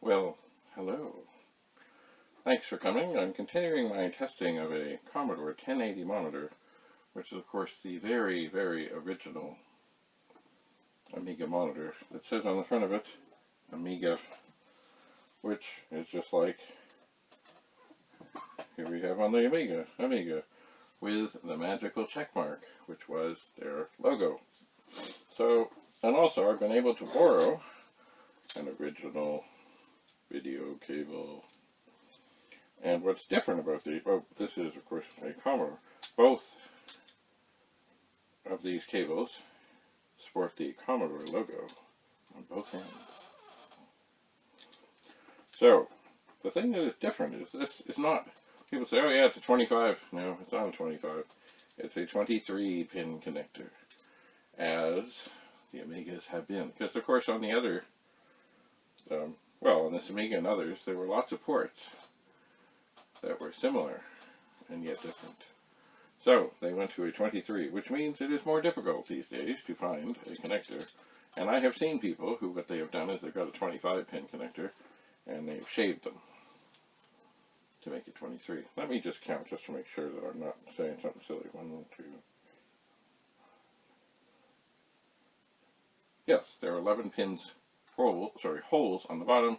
Well, hello. Thanks for coming. I'm continuing my testing of a Commodore 1080 monitor, which is of course the very, very original Amiga monitor that says on the front of it, Amiga, which is just like here we have on the Amiga, with the magical check mark, which was their logo. So, and also I've been able to borrow an original video cable. And what's different about this is of course a Commodore. Both of these cables sport the Commodore logo on both ends. So, the thing that is different is this is not, people say, oh yeah, it's a 25. No, it's not a 25. It's a 23 pin connector, as the Amigas have been. Because of course on the other, well, on this Amiga and others, there were lots of ports that were similar and yet different. So they went to a 23, which means it is more difficult these days to find a connector. And I have seen people who, what they have done is they've got a 25 pin connector and they've shaved them to make it 23. Let me just count just to make sure that I'm not saying something silly. 1, 2. Yes, there are 11 pins, holes on the bottom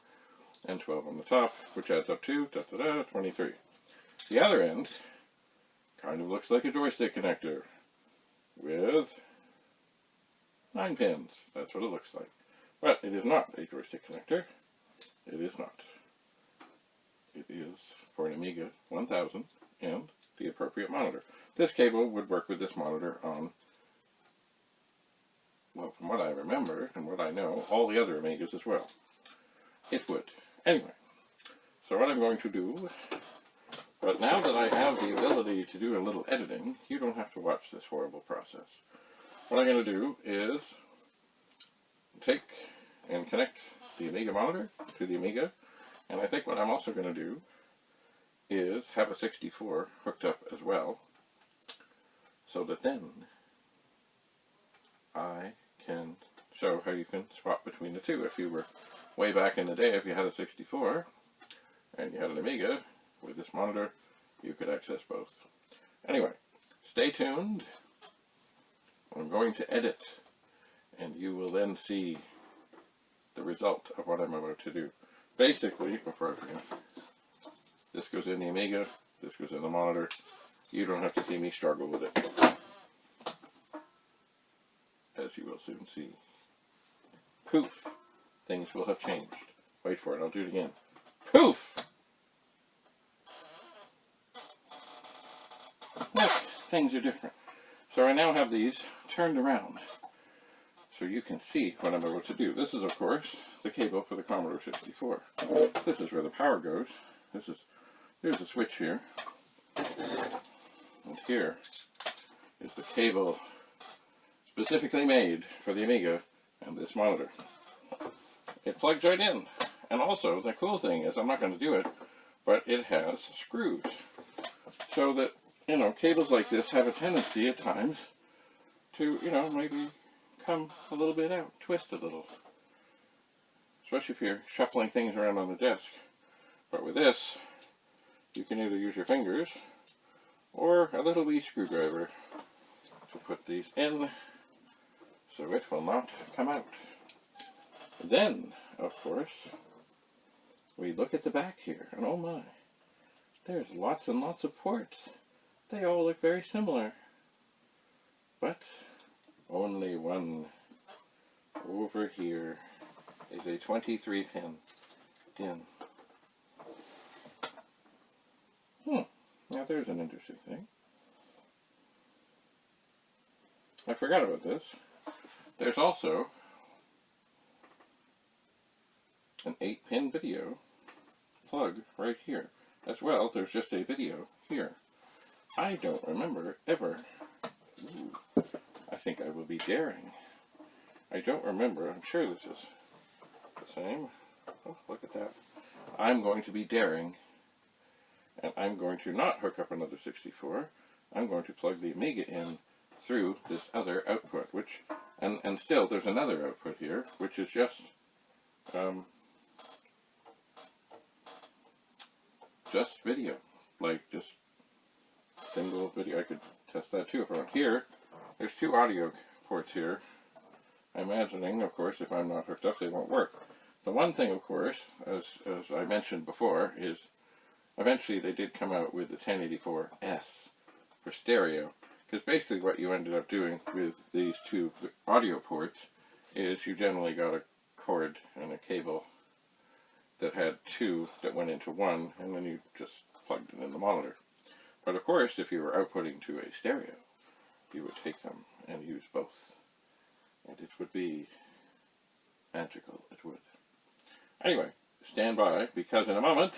and 12 on the top, which adds up to 23. The other end kind of looks like a joystick connector with 9 pins. That's what it looks like. But it is not a joystick connector. It is not. It is for an Amiga 1000 and the appropriate monitor. This cable would work with this monitor on, well, from what I remember and what I know, all the other Amigas as well. It would. Anyway, so what I'm going to do, but now that I have the ability to do a little editing, you don't have to watch this horrible process. What I'm going to do is take and connect the Amiga monitor to the Amiga, and I think what I'm also going to do is have a 64 hooked up as well, so that then I can show how you can swap between the two. If you were way back in the day, if you had a 64 and you had an Amiga with this monitor, you could access both. Anyway, stay tuned. I'm going to edit, and you will then see the result of what I'm about to do. Basically, before I forget, this goes in the Amiga, this goes in the monitor. You don't have to see me struggle with it, as you will soon see. Poof! Things will have changed. Wait for it, I'll do it again. Poof! Look, things are different. So I now have these turned around so you can see what I'm able to do. This is, of course, the cable for the Commodore 64. This is where the power goes. There's a switch here. And here is the cable specifically made for the Amiga and this monitor. It plugs right in. And also, the cool thing is, I'm not going to do it, but it has screws. So that, you know, cables like this have a tendency at times to, you know, maybe come a little bit out, twist a little. Especially if you're shuffling things around on the desk. But with this, you can either use your fingers or a little wee screwdriver to put these in so it will not come out. Then, of course, we look at the back here, and oh my, there's lots and lots of ports. They all look very similar, but only one over here is a 23 pin in. Now there's an interesting thing. I forgot about this. There's also an 8-pin video plug right here. As well, there's just a video here. I don't remember ever. Ooh, I think I will be daring. I don't remember. I'm sure this is the same. Oh, look at that. I'm going to be daring. And I'm going to not hook up another 64. I'm going to plug the Amiga in through this other output, which, and still there's another output here, which is just just video, like just single video. I could test that too if I want. Here, there's 2 audio ports here. I'm imagining, of course, if I'm not hooked up, they won't work. The one thing, of course, as I mentioned before, is eventually they did come out with the 1084S for stereo. Because basically what you ended up doing with these 2 audio ports is you generally got a cord and a cable that had 2 that went into 1, and then you just plugged it in the monitor. But of course, if you were outputting to a stereo, you would take them and use both. And it would be magical, it would. Anyway, stand by, because in a moment,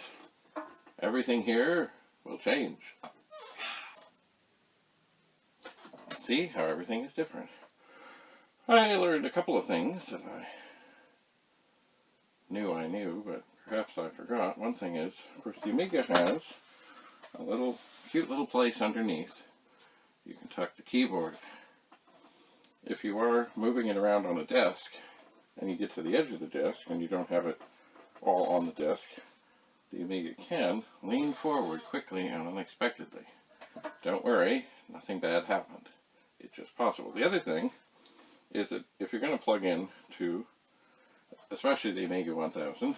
everything here will change. See how everything is different. I learned a couple of things that I knew, but perhaps I forgot. One thing is, of course, the Amiga has a cute little place underneath. You can tuck the keyboard. If you are moving it around on a desk, and you get to the edge of the desk, and you don't have it all on the desk, the Amiga can lean forward quickly and unexpectedly. Don't worry, nothing bad happened. It's just possible. The other thing is that if you're going to plug in to, especially the Amiga 1000,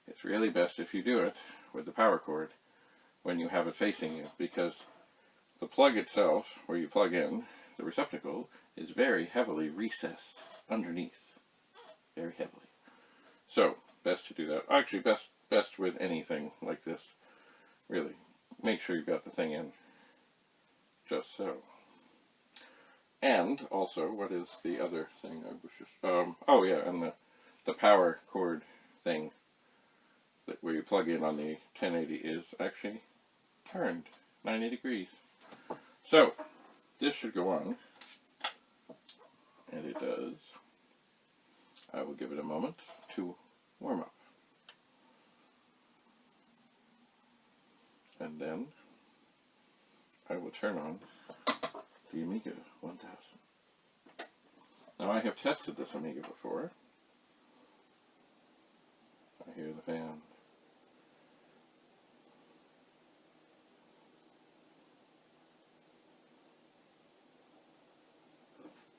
it's really best if you do it with the power cord when you have it facing you, because the plug itself, where you plug in, the receptacle, is very heavily recessed underneath. Very heavily. So, best to do that. Actually, best with anything like this. Really. Make sure you've got the thing in. Just so. And also, what is the other thing I was just... oh yeah, and the power cord thing that where you plug in on the 1080 is actually turned 90 degrees. So, this should go on. And it does. I will give it a moment to warm up. And then I will turn on the Amiga 1000. Now I have tested this Amiga before. I hear the fan.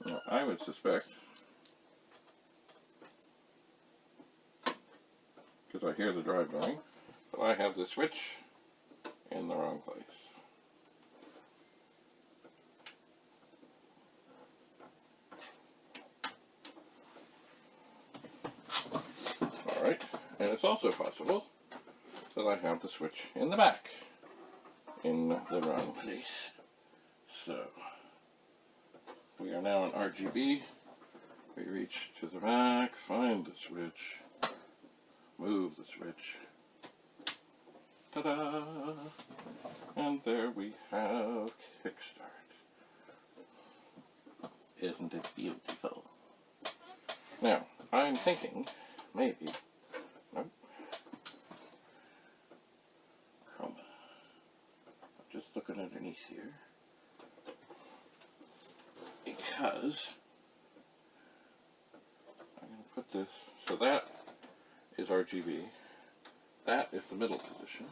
Now I would suspect, because I hear the drive going, that I have the switch in the wrong place. Alright, and it's also possible that I have the switch in the back, in the wrong place. So, we are now in RGB. We reach to the back, find the switch, move the switch. Ta-da! And there we have Kickstart. Isn't it beautiful? Now, I'm thinking, maybe, nope, Chroma. I'm just looking underneath here, because I'm going to put this, so that is RGB, that is the middle position,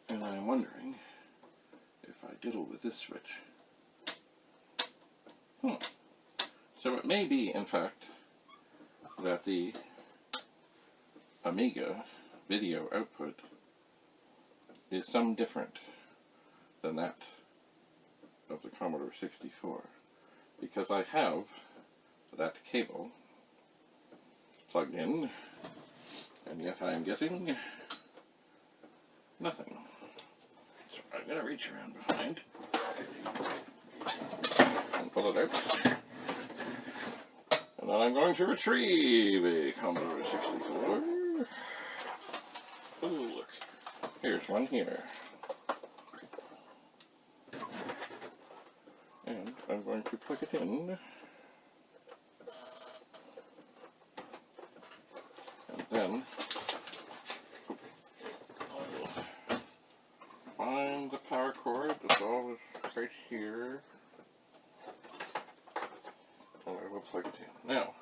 and I'm wondering if I diddle with this switch. So it may be, in fact, that the Amiga video output is some different than that of the Commodore 64, because I have that cable plugged in, and yet I am getting nothing. So I'm going to reach around behind and pull it out. And then I'm going to retrieve a Commodore 64. Oh, look. Here's one here. And I'm going to plug it in. And then I'll find the power cord that's always right here. And I will plug it in. Now,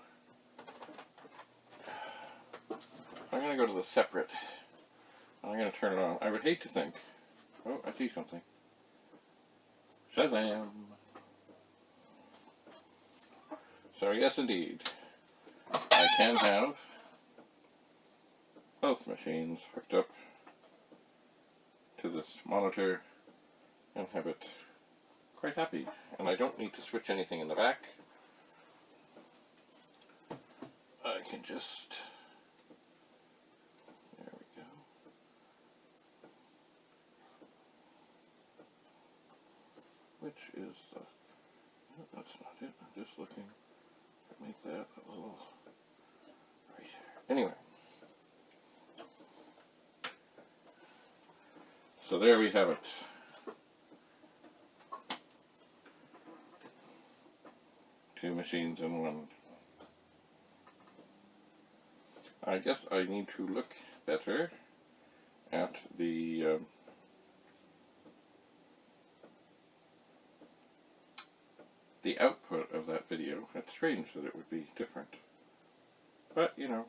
I'm going to go to the separate. I'm going to turn it on. I would hate to think. Oh, I see something. Shazam! So yes, indeed, I can have both machines hooked up to this monitor and have it quite happy. And I don't need to switch anything in the back. I can just, there we go. Which is, no, that's not it. I'm just looking to make that a little, right here. Anyway. So there we have it. Two machines in one. I guess I need to look better at the output of that video. It's strange that it would be different. But, you know.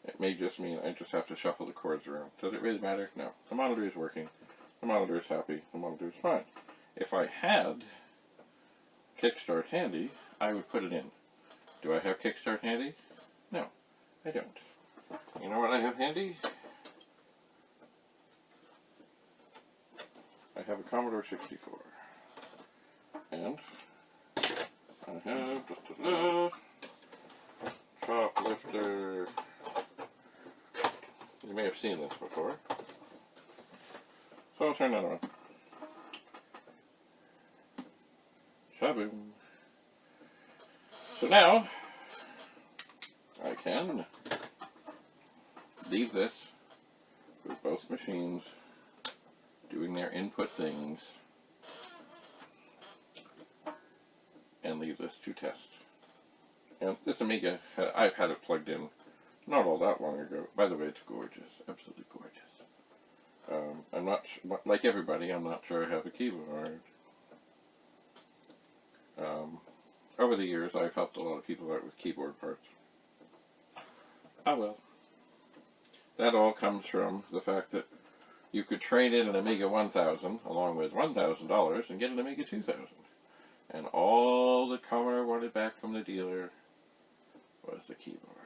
It may just mean I just have to shuffle the cords around. Does it really matter? No. The monitor is working. The monitor is happy. The monitor is fine. If I had Kickstart handy, I would put it in. Do I have Kickstart handy? No, I don't. You know what I have handy? I have a Commodore 64. And I have Shoplifter. You may have seen this before. So I'll turn that on. Shaboom. So now, I can leave this with both machines doing their input things and leave this to test. And this Amiga, I've had it plugged in not all that long ago. By the way, it's gorgeous, absolutely gorgeous. I'm not, like everybody, I'm not sure I have a keyboard. Over the years, I've helped a lot of people out with keyboard parts. Ah well. That all comes from the fact that you could trade in an Amiga 1000 along with $1,000 and get an Amiga 2000. And all the Commodore wanted back from the dealer was the keyboard.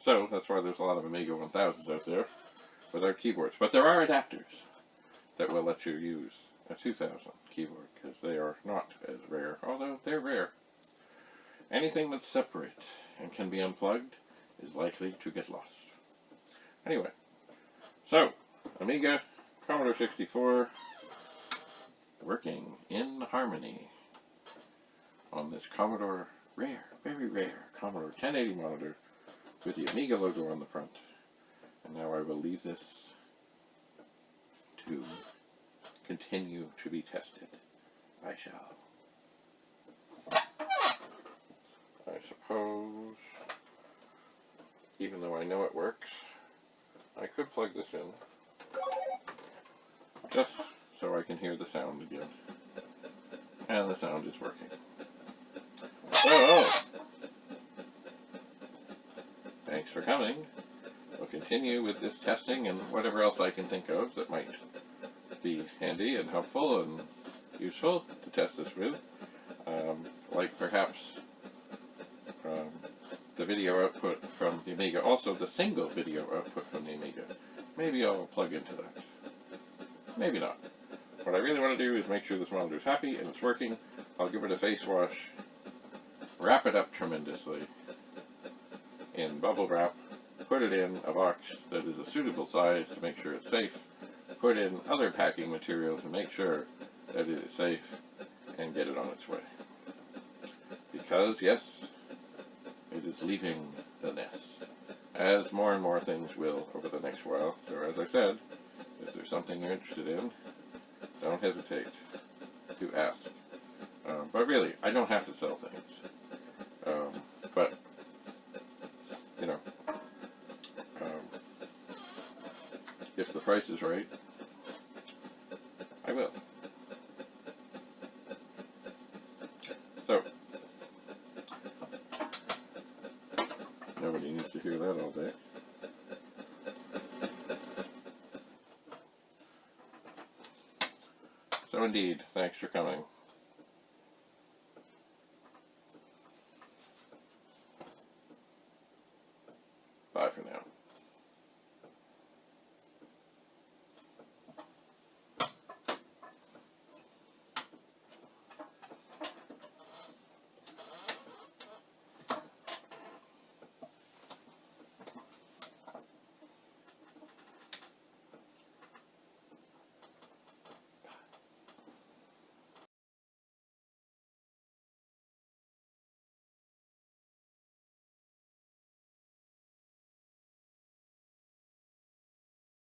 So, that's why there's a lot of Amiga 1000s out there without keyboards. But there are adapters that will let you use a 2000 keyboard, because they are not as rare, although they're rare. Anything that's separate and can be unplugged is likely to get lost. Anyway, so, Amiga, Commodore 64, working in harmony on this Commodore rare, very rare, Commodore 1080 monitor with the Amiga logo on the front. And now I will leave this to continue to be tested. I shall. I suppose, even though I know it works, I could plug this in just so I can hear the sound again. And the sound is working. Oh! Thanks for coming. We'll continue with this testing and whatever else I can think of that might be handy and helpful and useful to test this with. Like perhaps the video output from the Amiga, also the single video output from the Amiga. Maybe I'll plug into that. Maybe not. What I really want to do is make sure this monitor is happy and it's working. I'll give it a face wash, wrap it up tremendously in bubble wrap, put it in a box that is a suitable size to make sure it's safe, put in other packing material to make sure that it is safe, and get it on its way. Because, yes, it is leaving the nest, as more and more things will over the next while. So as I said, if there's something you're interested in, don't hesitate to ask. But really, I don't have to sell things. But, you know, if the price is right, I will. So, do that all day. So indeed, thanks for coming.